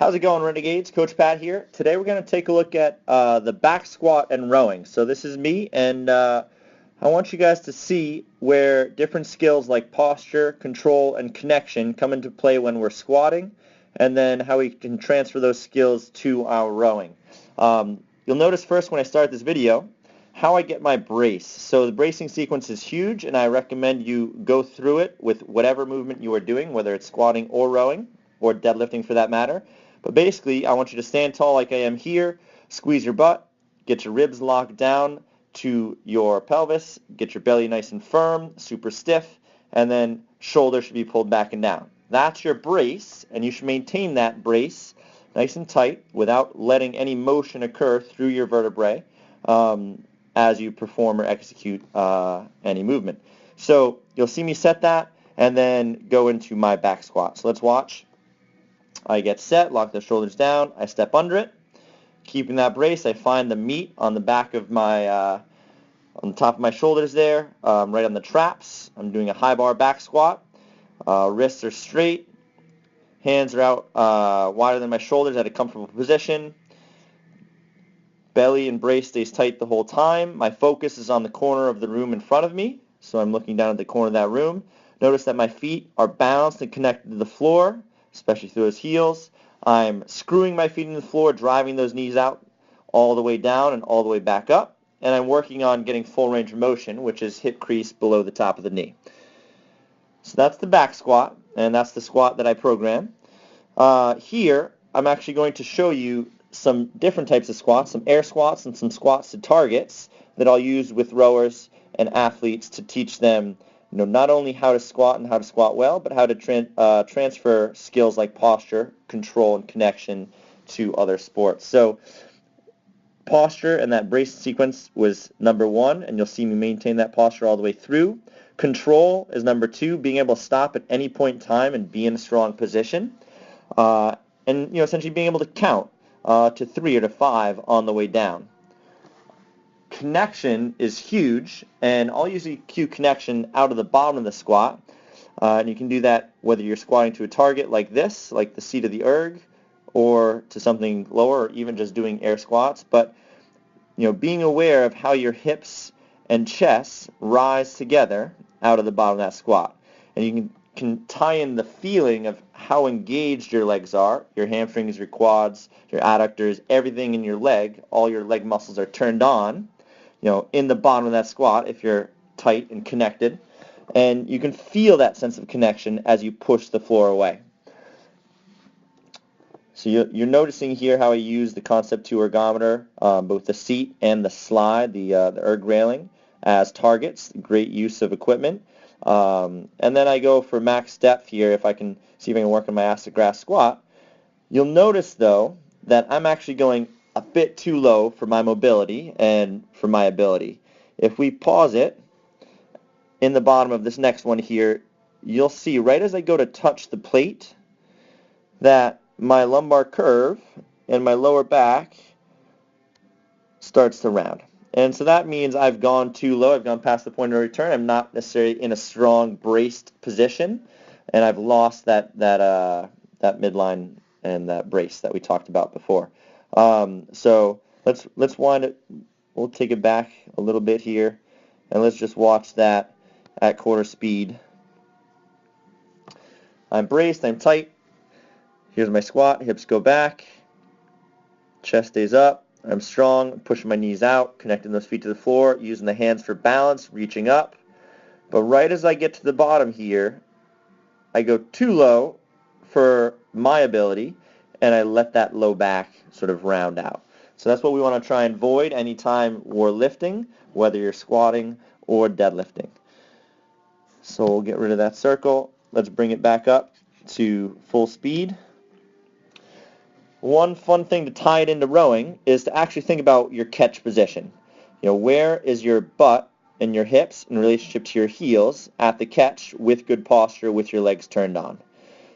How's it going, Renegades? Coach Pat here. Today we're going to take a look at the back squat and rowing. So this is me, and I want you guys to see where different skills like posture, control, and connection come into play when we're squatting, and then how we can transfer those skills to our rowing. You'll notice first when I start this video how I get my brace. So the bracing sequence is huge, and I recommend you go through it with whatever movement you are doing, whether it's squatting or rowing, or deadlifting for that matter. But basically, I want you to stand tall like I am here, squeeze your butt, get your ribs locked down to your pelvis, get your belly nice and firm, super stiff, and then shoulders should be pulled back and down. That's your brace, and you should maintain that brace nice and tight without letting any motion occur through your vertebrae as you perform or execute any movement. So you'll see me set that and then go into my back squat. So let's watch. I get set, lock the shoulders down, I step under it. Keeping that brace, I find the meat on the back of my, on the top of my shoulders there, right on the traps. I'm doing a high bar back squat. Wrists are straight, hands are out wider than my shoulders at a comfortable position. Belly and brace stays tight the whole time. My focus is on the corner of the room in front of me, so I'm looking down at the corner of that room. Notice that my feet are balanced and connected to the floor, especially through those heels. I'm screwing my feet into the floor, driving those knees out all the way down and all the way back up, and I'm working on getting full range of motion, which is hip crease below the top of the knee. So that's the back squat, and that's the squat that I program. Here, I'm actually going to show you some different types of squats, some air squats and some squats to targets that I'll use with rowers and athletes to teach them not only how to squat and how to squat well, but how to transfer skills like posture, control, and connection to other sports. So posture and that brace sequence was number one, and you'll see me maintain that posture all the way through. Control is number two, being able to stop at any point in time and be in a strong position. And essentially being able to count to 3 or to 5 on the way down. Connection is huge, and I'll usually cue connection out of the bottom of the squat. And you can do that whether you're squatting to a target like this, like the seat of the erg, or to something lower, or even just doing air squats. But being aware of how your hips and chest rise together out of the bottom of that squat. And you can tie in the feeling of how engaged your legs are, your hamstrings, your quads, your adductors, everything in your leg, all your leg muscles are turned on, in the bottom of that squat if you're tight and connected. And you can feel that sense of connection as you push the floor away. So you're noticing here how I use the Concept 2 ergometer, both the seat and the slide, the erg railing, as targets. Great use of equipment. And then I go for max depth here if I can see if I can work on my acid grass squat. You'll notice, though, that I'm actually going a bit too low for my mobility and for my ability. If we pause it in the bottom of this next one here, you'll see right as I go to touch the plate that my lumbar curve and my lower back starts to round. And so that means I've gone too low. I've gone past the point of return. I'm not necessarily in a strong braced position, and I've lost that midline and that brace that we talked about before. So let's wind it. We'll take it back a little bit here, and let's just watch that at quarter speed. I'm braced. I'm tight. Here's my squat. Hips go back. Chest stays up. I'm strong, pushing my knees out, connecting those feet to the floor, using the hands for balance, reaching up. But right as I get to the bottom here, I go too low for my ability, and I let that low back sort of round out. So that's what we want to try and avoid anytime we're lifting, whether you're squatting or deadlifting. So we'll get rid of that circle. Let's bring it back up to full speed. One fun thing to tie it into rowing is to actually think about your catch position. Where is your butt and your hips in relationship to your heels at the catch with good posture with your legs turned on.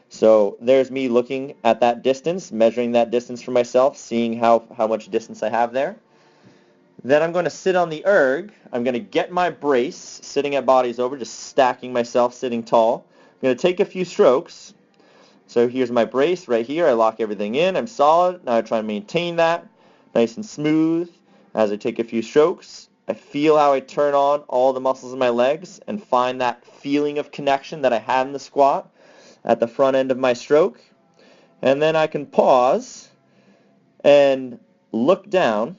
So there's me looking at that distance, measuring that distance for myself, seeing how much distance I have there. Then I'm going to sit on the erg. I'm going to get my brace, sitting at bodies over, just stacking myself, sitting tall. I'm going to take a few strokes. So here's my brace right here. I lock everything in. I'm solid. Now I try and maintain that nice and smooth as I take a few strokes. I feel how I turn on all the muscles in my legs and find that feeling of connection that I had in the squat at the front end of my stroke. And then I can pause and look down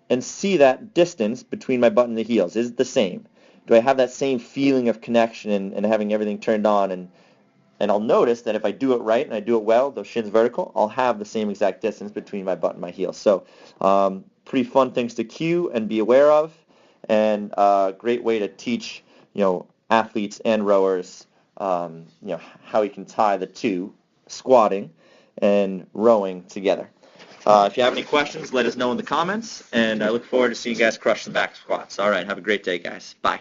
and see that distance between my butt and the heels. Is it the same? Do I have that same feeling of connection and having everything turned on? And I'll notice that if I do it right and I do it well, those shins vertical, I'll have the same exact distance between my butt and my heels. So pretty fun things to cue and be aware of, and a great way to teach, athletes and rowers, how you can tie the two, squatting and rowing together. If you have any questions, let us know in the comments, and I look forward to seeing you guys crush the back squats. All right, have a great day, guys. Bye.